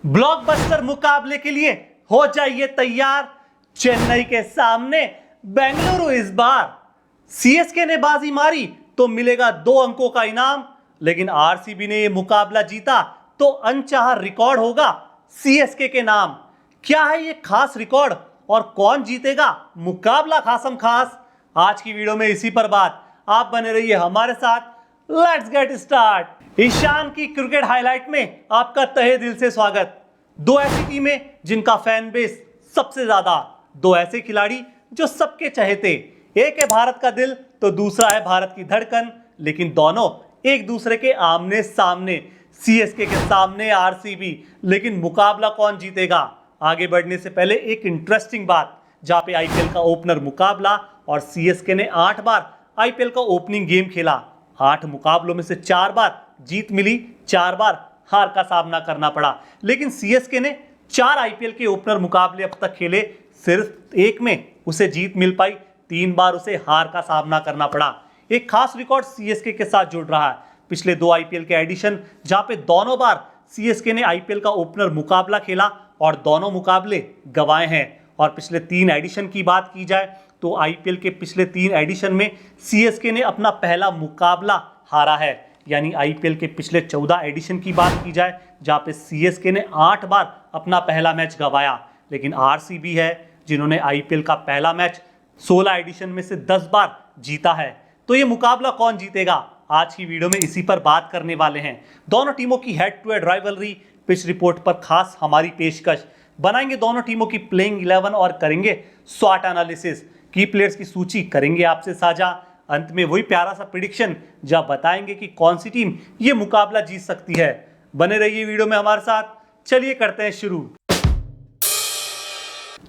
Blockbuster मुकाबले के लिए हो जाइए तैयार। चेन्नई के सामने बेंगलुरु इस बार। सीएसके ने बाजी मारी तो मिलेगा 2 अंकों का इनाम, लेकिन आरसीबी ने यह मुकाबला जीता तो अनचाहा रिकॉर्ड होगा सीएसके के नाम। क्या है ये खास रिकॉर्ड और कौन जीतेगा मुकाबला खासम खास? आज की वीडियो में इसी पर बात। आप बने रहिए हमारे साथ। Let's get start. ईशान की क्रिकेट हाईलाइट में आपका तहे दिल से स्वागत। 2 ऐसी टीमें जिनका फैन बेस सबसे ज्यादा, 2 ऐसे खिलाड़ी जो सबके चहेते। एक है भारत का दिल तो दूसरा है भारत की धड़कन, लेकिन दोनों एक दूसरे के आमने सामने। सीएसके के सामने आरसीबी, लेकिन मुकाबला कौन जीतेगा? आगे बढ़ने से पहले एक इंटरेस्टिंग बात, जहां पे आईपीएल का ओपनर मुकाबला और सीएसके ने 8 बार आईपीएल का ओपनिंग गेम खेला। 8 मुकाबलों में से 4 बार जीत मिली, 4 बार हार का सामना करना पड़ा। लेकिन सीएसके ने 4 आईपीएल के ओपनर मुकाबले अब तक खेले, सिर्फ एक में उसे जीत मिल पाई, 3 बार उसे हार का सामना करना पड़ा। एक खास रिकॉर्ड सीएसके के साथ जुड़ रहा है। पिछले 2 आईपीएल के एडिशन, जहां पे दोनों बार सीएसके ने आईपीएल का ओपनर मुकाबला खेला और दोनों मुकाबले गंवाए हैं। और पिछले 3 एडिशन की बात की जाए तो आईपीएल के पिछले 3 एडिशन में सीएसके ने अपना पहला मुकाबला हारा है। यानी आईपीएल के पिछले 14 एडिशन की बात की जाए, जहां पे सीएसके ने 8 बार अपना पहला मैच गंवाया, लेकिन आरसीबी है जिन्होंने आईपीएल का पहला मैच 16 एडिशन में से 10 बार जीता है। तो ये मुकाबला कौन जीतेगा, आज की वीडियो में इसी पर बात करने वाले हैं। दोनों टीमों की head to head rivalry, pitch report पर खास हमारी पेशकश, बनाएंगे दोनों टीमों की प्लेइंग 11 और करेंगे स्वॉट एनालिसिस। की प्लेयर्स की सूची करेंगे आपसे साझा। अंत में वही प्यारा सा प्रेडिक्शन, जहां बताएंगे कि कौन सी टीम ये मुकाबला जीत सकती है। बने रहिए वीडियो में हमारे साथ। चलिए करते हैं शुरू।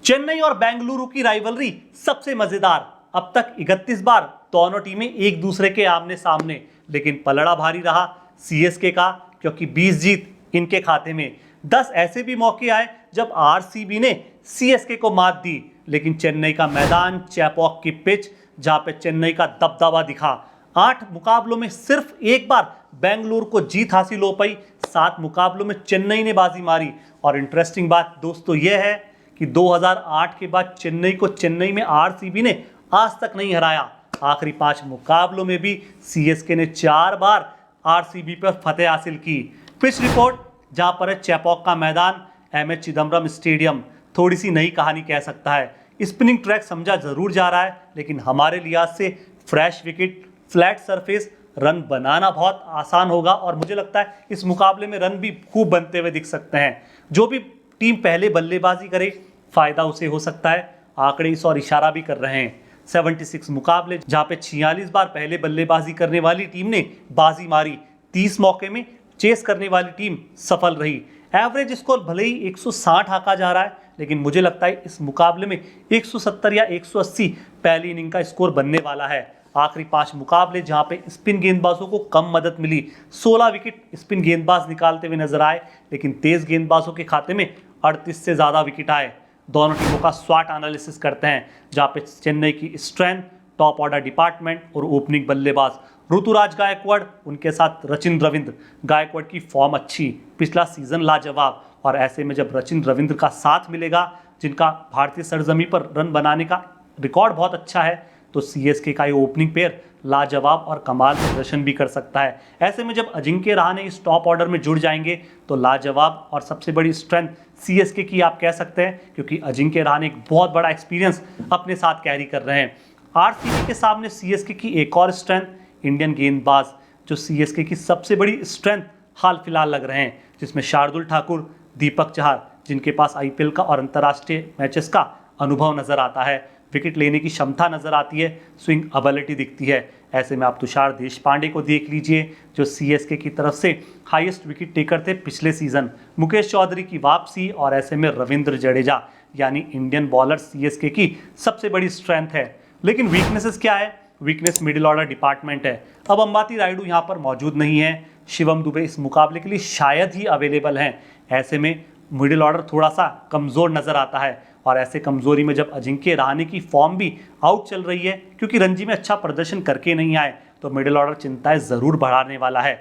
चेन्नई और बेंगलुरु की राइवलरी सबसे मजेदार। अब तक 31 बार दोनों टीमें एक दूसरे के आमने सामने, लेकिन पलड़ा भारी रहा सीएसके का, क्योंकि 20 जीत इनके खाते में। 10 ऐसे भी मौके आए जब आरसीबी ने सीएसके को मात दी, लेकिन चेन्नई का मैदान, चेपॉक की पिच, जहां पे चेन्नई का दबदबा दिखा। 8 मुकाबलों में सिर्फ एक बार बेंगलुरु को जीत हासिल हो पाई। 7 मुकाबलों में चेन्नई ने बाजी मारी। और इंटरेस्टिंग बात दोस्तों यह है कि 2008 के बाद चेन्नई को चेन्नई में आरसीबी ने आज तक नहीं हराया। आखिरी 5 मुकाबलों में भी सीएसके ने 4 बार आरसीबी पर फतेह हासिल की। पिच रिपोर्ट, जहां पर है चेपॉक का मैदान, एमए चिदम्बरम स्टेडियम, थोड़ी सी नई कहानी कह सकता है। स्पिनिंग ट्रैक समझा जरूर जा रहा है, लेकिन हमारे लिहाज से fresh wicket, flat surface, run बनाना बहुत आसान होगा। और मुझे लगता है इस मुकाबले में रन भी खूब बनते हुए दिख सकते हैं। जो भी टीम पहले बल्लेबाजी करे फायदा उसे हो सकता है। आंकड़े इस और इशारा भी कर रहे हैं। 76 मुकाबले, जहां पे 46 बार पहले बल्लेबाजी करने वाली टीम ने बाजी मारी। 30 मौके में चेस करने वाली टीम सफल रही। एवरेज स्कोर भले ही 160 आंका जा रहा है, लेकिन मुझे लगता है इस मुकाबले में 170 या 180 पहली इनिंग का स्कोर बनने वाला है। आखिरी 5 मुकाबले, जहां पे स्पिन गेंदबाजों को कम मदद मिली, 16 विकेट स्पिन गेंदबाज निकालते हुए नजर आए, लेकिन तेज गेंदबाजों के खाते में 38 से ज्यादा विकेट आए। दोनों टीमों का स्वॉट एनालिसिस करते हैं, जहां पे चेन्नई की स्ट्रेंथ, टॉप ऑर्डर डिपार्टमेंट और ओपनिंग बल्लेबाज ऋतुराज गायकवाड़, उनके साथ रचिन रविंद्र। गायकवाड़ की फॉर्म अच्छी, पिछला सीजन लाजवाब, और ऐसे में जब रचिन रविंद्र का साथ मिलेगा, जिनका भारतीय सरजमी पर रन बनाने का रिकॉर्ड बहुत अच्छा है, तो सीएसके का ये ओपनिंग पेयर लाजवाब और कमाल प्रदर्शन भी कर सकता है। ऐसे में जब अजिंक्य रहाणे इस टॉप ऑर्डर में जुड़ जाएंगे तो लाजवाब और सबसे बड़ी स्ट्रेंथ सीएसके की आप कह सकते हैं, क्योंकि अजिंक्य रहाणे एक बहुत बड़ा एक्सपीरियंस अपने साथ कैरी कर रहे हैं। आरसीबी के सामने सीएसके की एक और स्ट्रेंथ, इंडियन गेंदबाज, जो सीएसके की सबसे बड़ी स्ट्रेंथ हाल फिलहाल लग रहे हैं, जिसमें शार्दुल ठाकुर, दीपक चहर, जिनके पास आईपीएल का और अंतर्राष्ट्रीय मैचेस का अनुभव नजर आता है, विकेट लेने की क्षमता नजर आती है, स्विंग एबिलिटी दिखती है। ऐसे में आप तुषार देशपांडे को देख लीजिए, जो सीएसके की तरफ से हाईएस्ट विकेट टेकर थे पिछले सीजन, मुकेश चौधरी की वापसी, और ऐसे में रविंद्र जडेजा, यानी इंडियन बॉलर सीएसके की सबसे बड़ी स्ट्रेंथ है। लेकिन वीकनेसेस क्या है? वीकनेस मिडिल ऑर्डर डिपार्टमेंट है। अब अंबाती रायडू यहाँ पर मौजूद नहीं है, शिवम दुबे इस मुकाबले के लिए शायद ही अवेलेबल हैं। ऐसे में मिडिल ऑर्डर थोड़ा सा कमज़ोर नज़र आता है, और ऐसे कमज़ोरी में जब अजिंक्य रहाणे की फॉर्म भी आउट चल रही है, क्योंकि रणजी में अच्छा प्रदर्शन करके नहीं आए, तो मिडिल ऑर्डर चिंताएं ज़रूर बढ़ाने वाला है।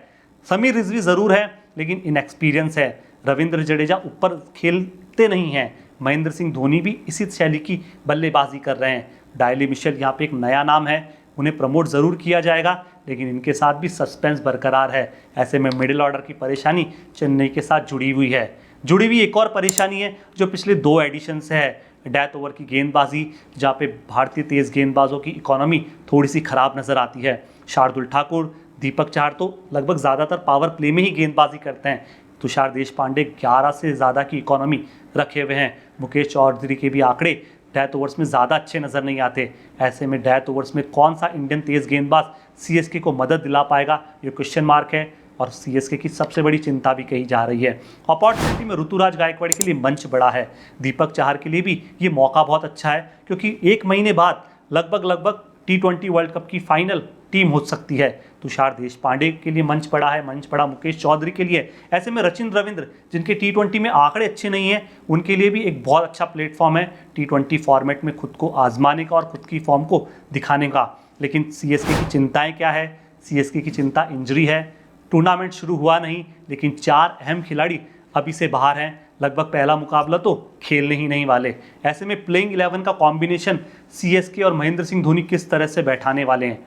समीर रिजवी ज़रूर है, लेकिन इनएक्सपीरियंस है। रविंद्र जडेजा ऊपर खेलते नहीं हैं, महेंद्र सिंह धोनी भी इसी शैली की बल्लेबाजी कर रहे हैं। डायली मिशेल यहाँ पे एक नया नाम है, उन्हें प्रमोट ज़रूर किया जाएगा, लेकिन इनके साथ भी सस्पेंस बरकरार है। ऐसे में मिडिल ऑर्डर की परेशानी चेन्नई के साथ जुड़ी हुई एक और परेशानी है जो पिछले 2 एडिशन से है, डेथ ओवर की गेंदबाजी, जहाँ पे भारतीय तेज गेंदबाजों की इकोनॉमी थोड़ी सी खराब नजर आती है। शार्दुल ठाकुर, दीपक चहर तो लगभग ज़्यादातर पावर प्ले में ही गेंदबाजी करते हैं। तुषार देशपांडे 11 से ज़्यादा की इकोनॉमी रखे हुए हैं। मुकेश चौधरी के भी आंकड़े डेथ ओवर्स में ज़्यादा अच्छे नज़र नहीं आते। ऐसे में डेथ ओवर्स में कौन सा इंडियन तेज गेंदबाज सीएसके को मदद दिला पाएगा, ये क्वेश्चन मार्क है और सीएसके की सबसे बड़ी चिंता भी कही जा रही है। अपॉर्चुनिटी में ऋतुराज गायकवाड़ के लिए मंच बड़ा है, दीपक चहर के लिए भी ये मौका बहुत अच्छा है, क्योंकि 1 महीने बाद लगभग T20 वर्ल्ड कप की फाइनल टीम हो सकती है। तुषार देशपांडे के लिए मंच पड़ा मुकेश चौधरी के लिए। ऐसे में रचिन रविंद्र, जिनके T20 में आंकड़े अच्छे नहीं हैं, उनके लिए भी एक बहुत अच्छा प्लेटफॉर्म है T20 फॉर्मेट में खुद को आजमाने का और खुद की फॉर्म को दिखाने का। लेकिन सीएसके की चिंताएं क्या है? सीएसके की चिंता इंजरी है। टूर्नामेंट शुरू हुआ नहीं, लेकिन 4 अहम खिलाड़ी अभी से बाहर हैं, लगभग पहला मुकाबला तो खेलने ही नहीं वाले। ऐसे में प्लेइंग 11 का कॉम्बिनेशन सीएसके और महेंद्र सिंह धोनी किस तरह से बैठाने वाले हैं,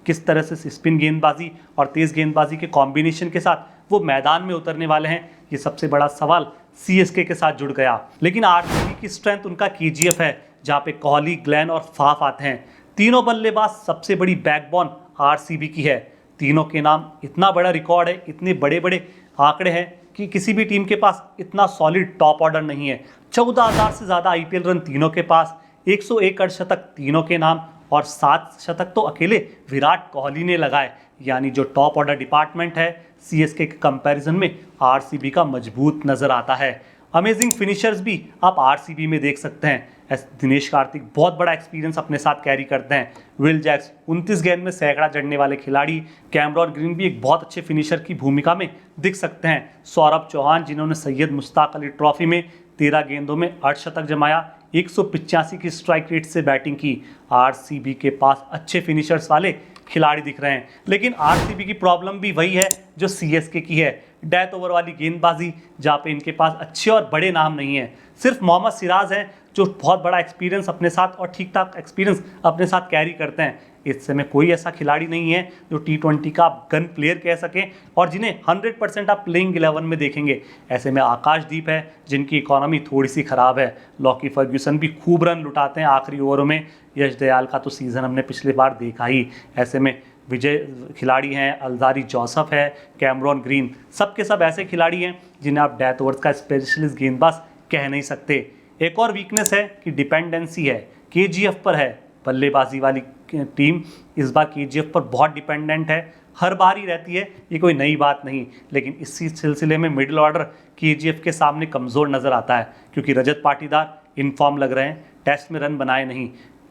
किस तरह से स्पिन गेंदबाजी और तेज गेंदबाजी के कॉम्बिनेशन के साथ वो मैदान में उतरने वाले हैं, ये सबसे बड़ा सवाल सीएसके के साथ जुड़ गया। लेकिन आरसीबी की स्ट्रेंथ उनका केजीएफ है, जहाँ पे कोहली, ग्लेन और फाफ आते हैं। तीनों बल्लेबाज सबसे बड़ी बैकबोन आरसीबी की है। तीनों के नाम, इतना बड़ा रिकॉर्ड है, इतने बड़े बड़े आंकड़े हैं कि किसी भी टीम के पास इतना सॉलिड टॉप ऑर्डर नहीं है। 14,000 से ज़्यादा आईपीएल रन तीनों के पास, 101 अर्धशतक तीनों के नाम और 7 शतक तो अकेले विराट कोहली ने लगाए। यानी जो टॉप ऑर्डर डिपार्टमेंट है सीएसके के कंपैरिजन में आरसीबी का मजबूत नजर आता है। अमेजिंग फिनिशर्स भी आप आरसीबी में देख सकते हैं। दिनेश कार्तिक बहुत बड़ा एक्सपीरियंस अपने साथ कैरी करते हैं। विल जैक्स 29 गेंद में सैकड़ा जड़ने वाले खिलाड़ी। कैमरॉन ग्रीन भी एक बहुत अच्छे फिनिशर की भूमिका में दिख सकते हैं। सौरभ चौहान, जिन्होंने सैयद मुश्ताक अली ट्रॉफी में 13 गेंदों में 8 शतक जमाया, 185 की स्ट्राइक रेट से बैटिंग की। आरसीबी के पास अच्छे फिनिशर्स वाले खिलाड़ी दिख रहे हैं, लेकिन आरसीबी की प्रॉब्लम भी वही है जो सीएसके की है, डेथ ओवर वाली गेंदबाजी, जहाँ पे इनके पास अच्छे और बड़े नाम नहीं है। सिर्फ मोहम्मद सिराज हैं जो बहुत बड़ा एक्सपीरियंस अपने साथ और ठीक ठाक एक्सपीरियंस अपने साथ कैरी करते हैं। इस समय कोई ऐसा खिलाड़ी नहीं है जो T20 का आप गन प्लेयर कह सकें और जिन्हें 100% आप प्लेइंग 11 में देखेंगे। ऐसे में आकाशदीप है, जिनकी इकोनॉमी थोड़ी सी ख़राब है। लॉकी फर्ग्यूसन भी खूब रन लुटाते हैं आखिरी ओवरों में। यश दयाल का तो सीज़न हमने पिछले बार देखा ही। ऐसे में विजय खिलाड़ी हैं, अल्जारी जोसेफ है, कैमरॉन ग्रीन, सब के सब ऐसे खिलाड़ी हैं जिन्हें आप डेथ ओवर्स का स्पेशलिस्ट गेंदबाज कह नहीं सकते। एक और वीकनेस है कि डिपेंडेंसी है, केजीएफ पर है। बल्लेबाजी वाली टीम इस बार केजीएफ पर बहुत डिपेंडेंट है, हर बार ही रहती है, ये कोई नई बात नहीं। लेकिन इसी सिलसिले में मिडिल ऑर्डर केजीएफ के सामने कमज़ोर नज़र आता है, क्योंकि रजत पाटीदार इनफॉर्म लग रहे हैं, टेस्ट में रन बनाए नहीं।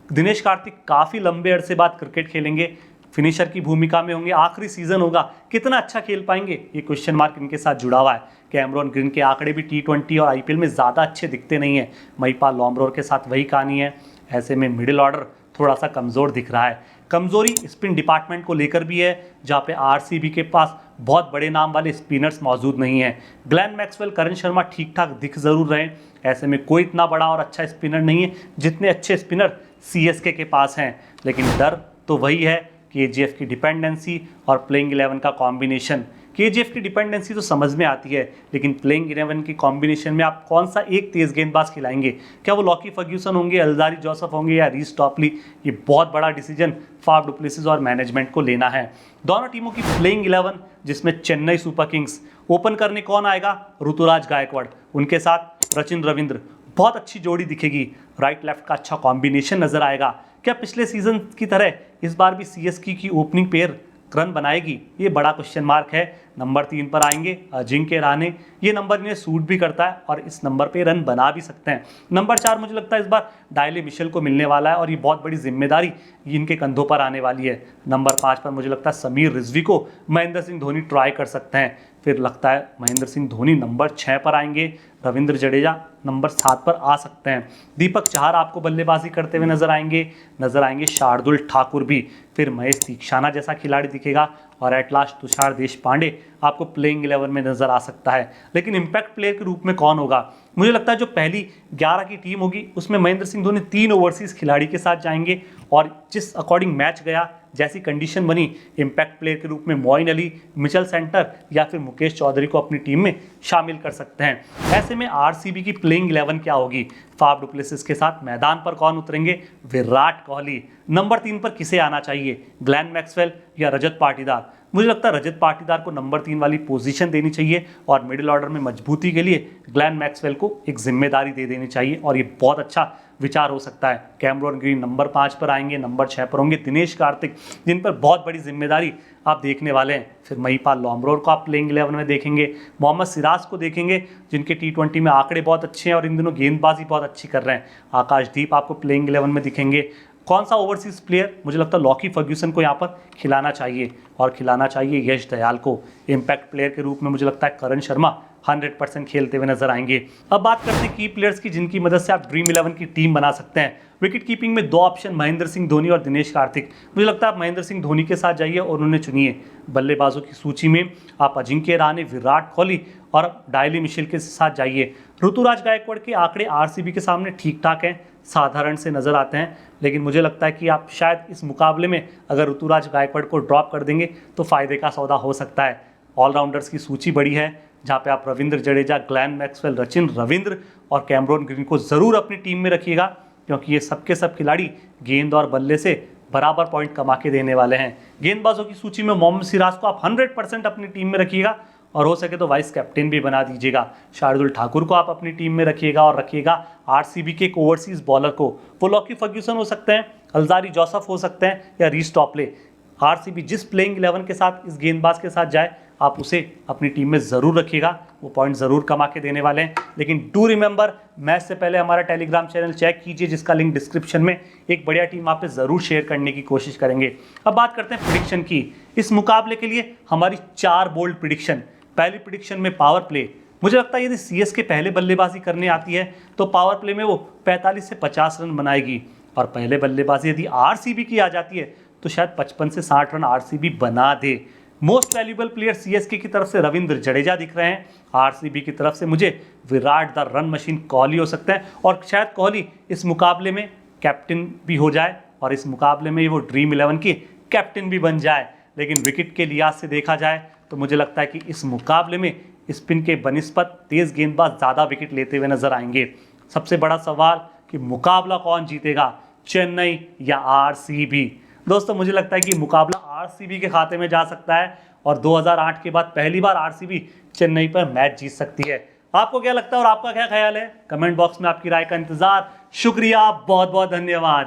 दिनेश कार्तिक काफ़ी लंबे अरसे बाद क्रिकेट खेलेंगे, फिनिशर की भूमिका में होंगे, आखिरी सीजन होगा, कितना अच्छा खेल पाएंगे, ये क्वेश्चन मार्क इनके साथ जुड़ा हुआ है। कैमरॉन ग्रीन के आंकड़े भी T20 और आईपीएल में ज़्यादा अच्छे दिखते नहीं हैं। महिपाल लॉम्ब्रोर के साथ वही कहानी है। ऐसे में मिडिल ऑर्डर थोड़ा सा कमज़ोर दिख रहा है। कमज़ोरी स्पिन डिपार्टमेंट को लेकर भी है, जहाँ पे आरसीबी के पास बहुत बड़े नाम वाले स्पिनर्स मौजूद नहीं हैं। ग्लेन मैक्सवेल, करण शर्मा ठीक ठाक दिख ज़रूर रहे हैं। ऐसे में कोई इतना बड़ा और अच्छा स्पिनर नहीं है जितने अच्छे स्पिनर सीएसके के पास हैं। लेकिन डर तो वही है, केजीएफ की डिपेंडेंसी और प्लेइंग 11 का कॉम्बिनेशन। केजीएफ की डिपेंडेंसी तो समझ में आती है, लेकिन प्लेइंग 11 की कॉम्बिनेशन में आप कौन सा एक तेज गेंदबाज खिलाएंगे? क्या वो लॉकी फर्ग्यूसन होंगे, अल्जारी जोसेफ होंगे या रीस टॉपली? ये बहुत बड़ा डिसीजन फाफ डु प्लेसिस और मैनेजमेंट को लेना है। दोनों टीमों की प्लेइंग 11, जिसमें चेन्नई सुपर किंग्स ओपन करने कौन आएगा? ऋतुराज गायकवाड़, उनके साथ रचिन रविंद्र, बहुत अच्छी जोड़ी दिखेगी। राइट लेफ्ट का अच्छा कॉम्बिनेशन नजर आएगा। क्या पिछले सीजन की तरह इस बार भी सीएसके की ओपनिंग पेयर रन बनाएगी? ये बड़ा क्वेश्चन मार्क है। नंबर 3 पर आएंगे अजिंक्य रहाणे, ये नंबर इन्हें सूट भी करता है और इस नंबर पे रन बना भी सकते हैं। नंबर 4 मुझे लगता है इस बार डायले मिशेल को मिलने वाला है और ये बहुत बड़ी जिम्मेदारी इनके कंधों पर आने वाली है। नंबर 5 पर मुझे लगता है समीर रिजवी को महेंद्र सिंह धोनी ट्राई कर सकते हैं। फिर लगता है महेंद्र सिंह धोनी नंबर 6 पर आएंगे, रविंद्र जडेजा नंबर 7 पर आ सकते हैं। दीपक चाहर आपको बल्लेबाजी करते हुए नजर आएंगे शार्दुल ठाकुर भी, फिर महेश दीक्षाना जैसा खिलाड़ी दिखेगा और एट लास्ट तुषार देशपांडे आपको प्लेइंग 11 में नजर आ सकता है। लेकिन इंपैक्ट प्लेयर के रूप में कौन होगा? मुझे लगता है जो पहली 11 की टीम होगी उसमें महेंद्र सिंह धोनी 3 ओवरसीज खिलाड़ी के साथ जाएंगे और जिस अकॉर्डिंग मैच गया, जैसी कंडीशन बनी, इंपैक्ट प्लेयर के रूप में मोइन अली, मिचेल सेंटर या फिर मुकेश चौधरी को अपनी टीम में शामिल कर सकते हैं। ऐसे में आरसीबी की प्लेइंग 11 क्या होगी? फाफ डु प्लेसिस के साथ मैदान पर कौन उतरेंगे? विराट कोहली। नंबर 3 पर किसे आना चाहिए? ग्लेन मैक्सवेल या रजत पाटीदार? मुझे लगता है रजत पाटीदार को नंबर 3 वाली पोजीशन देनी चाहिए और मिडिल ऑर्डर में मजबूती के लिए ग्लेन मैक्सवेल को एक जिम्मेदारी दे देनी चाहिए और ये बहुत अच्छा विचार हो सकता है। कैमरॉन ग्रीन नंबर 5 पर आएंगे, नंबर 6 पर होंगे दिनेश कार्तिक, जिन पर बहुत बड़ी जिम्मेदारी आप देखने वाले हैं। फिर महिपाल लॉम्ब्रोर को आप प्लेइंग 11 में देखेंगे, मोहम्मद सिराज को देखेंगे जिनके T20 में आंकड़े बहुत अच्छे हैं और इन दिनों गेंदबाजी बहुत अच्छी कर रहे हैं। आकाशदीप आपको प्लेइंग 11 में दिखेंगे। कौन सा ओवरसीज प्लेयर? मुझे लगता है लॉकी फर्ग्यूसन को यहाँ पर खिलाना चाहिए और खिलाना चाहिए यश दयाल को। इम्पैक्ट प्लेयर के रूप में मुझे लगता है करण शर्मा 100% खेलते हुए नजर आएंगे। अब बात करते हैं की प्लेयर्स की जिनकी मदद से आप ड्रीम 11 की टीम बना सकते हैं। विकेट कीपिंग में 2 ऑप्शन, महेंद्र सिंह धोनी और दिनेश कार्तिक। मुझे लगता है आप महेंद्र सिंह धोनी के साथ जाइए और उन्हें चुनिए। बल्लेबाजों की सूची में आप अजिंक्य रहाणे, विराट कोहली और डायली मिशेल के साथ जाइए। ऋतुराज गायकवाड़ के आंकड़े आरसीबी के सामने ठीक ठाक हैं, साधारण से नजर आते हैं, लेकिन मुझे लगता है कि आप शायद इस मुकाबले में अगर ऋतुराज गायकवाड़ को ड्रॉप कर देंगे तो फायदे का सौदा हो सकता है। ऑलराउंडर्स की सूची बड़ी है जहाँ पे आप रविंद्र जडेजा, ग्लेन मैक्सवेल, सचिन रविंद्र और कैमरॉन ग्रीन को ज़रूर अपनी टीम में रखिएगा, क्योंकि ये सबके सब खिलाड़ी गेंद और बल्ले से बराबर पॉइंट कमा के देने वाले हैं। गेंदबाजों की सूची में मोहम्मद सिराज को आप 100% अपनी टीम में रखिएगा और हो सके तो वाइस कैप्टन भी बना दीजिएगा। शार्दुल ठाकुर को आप अपनी टीम में रखिएगा और रखिएगा आरसीबी के एक ओवरसीज बॉलर को। वो लॉकी फर्ग्यूसन हो सकते हैं, अल्जारी जोसेफ हो सकते हैं या रीस टॉपले। आरसीबी जिस प्लेइंग 11 के साथ इस गेंदबाज के साथ जाए आप उसे अपनी टीम में ज़रूर रखिएगा, वो पॉइंट ज़रूर कमा के देने वाले हैं। लेकिन डू रिमेंबर, मैच से पहले हमारा टेलीग्राम चैनल चेक कीजिए जिसका लिंक डिस्क्रिप्शन में। एक बढ़िया टीम आप पे ज़रूर शेयर करने की कोशिश करेंगे। अब बात करते हैं प्रिडिक्शन की। इस मुकाबले के लिए हमारी 4 बोल्ड प्रिडिक्शन। पहली प्रिडिक्शन में पावर प्ले। मुझे लगता है यदि सीएसके पहले बल्लेबाजी करने आती है तो पावर प्ले में वो 45 से 50 रन बनाएगी और पहले बल्लेबाजी यदि आरसीबी की आ जाती है तो शायद 55 से 60 रन आरसीबी बना दे। मोस्ट वैल्यूएबल प्लेयर सीएसके की तरफ से रविंद्र जडेजा दिख रहे हैं, आरसीबी की तरफ से मुझे Virat the run machine Kohli हो सकता है और शायद कोहली इस मुकाबले में कैप्टन भी हो जाए और इस मुकाबले में वो ड्रीम 11 की कैप्टन भी बन जाए। लेकिन विकेट के लिहाज से देखा जाए तो मुझे लगता है कि इस मुकाबले में स्पिन के बनिस्पत तेज गेंदबाज ज़्यादा विकेट लेते हुए नजर आएंगे। सबसे बड़ा सवाल कि मुकाबला कौन जीतेगा, चेन्नई या आरसीबी? दोस्तों मुझे लगता है कि मुकाबला आरसीबी के खाते में जा सकता है और 2008 के बाद पहली बार आरसीबी चेन्नई पर मैच जीत सकती है। आपको क्या लगता है और आपका क्या ख्याल है? कमेंट बॉक्स में आपकी राय का इंतजार। शुक्रिया, बहुत बहुत धन्यवाद।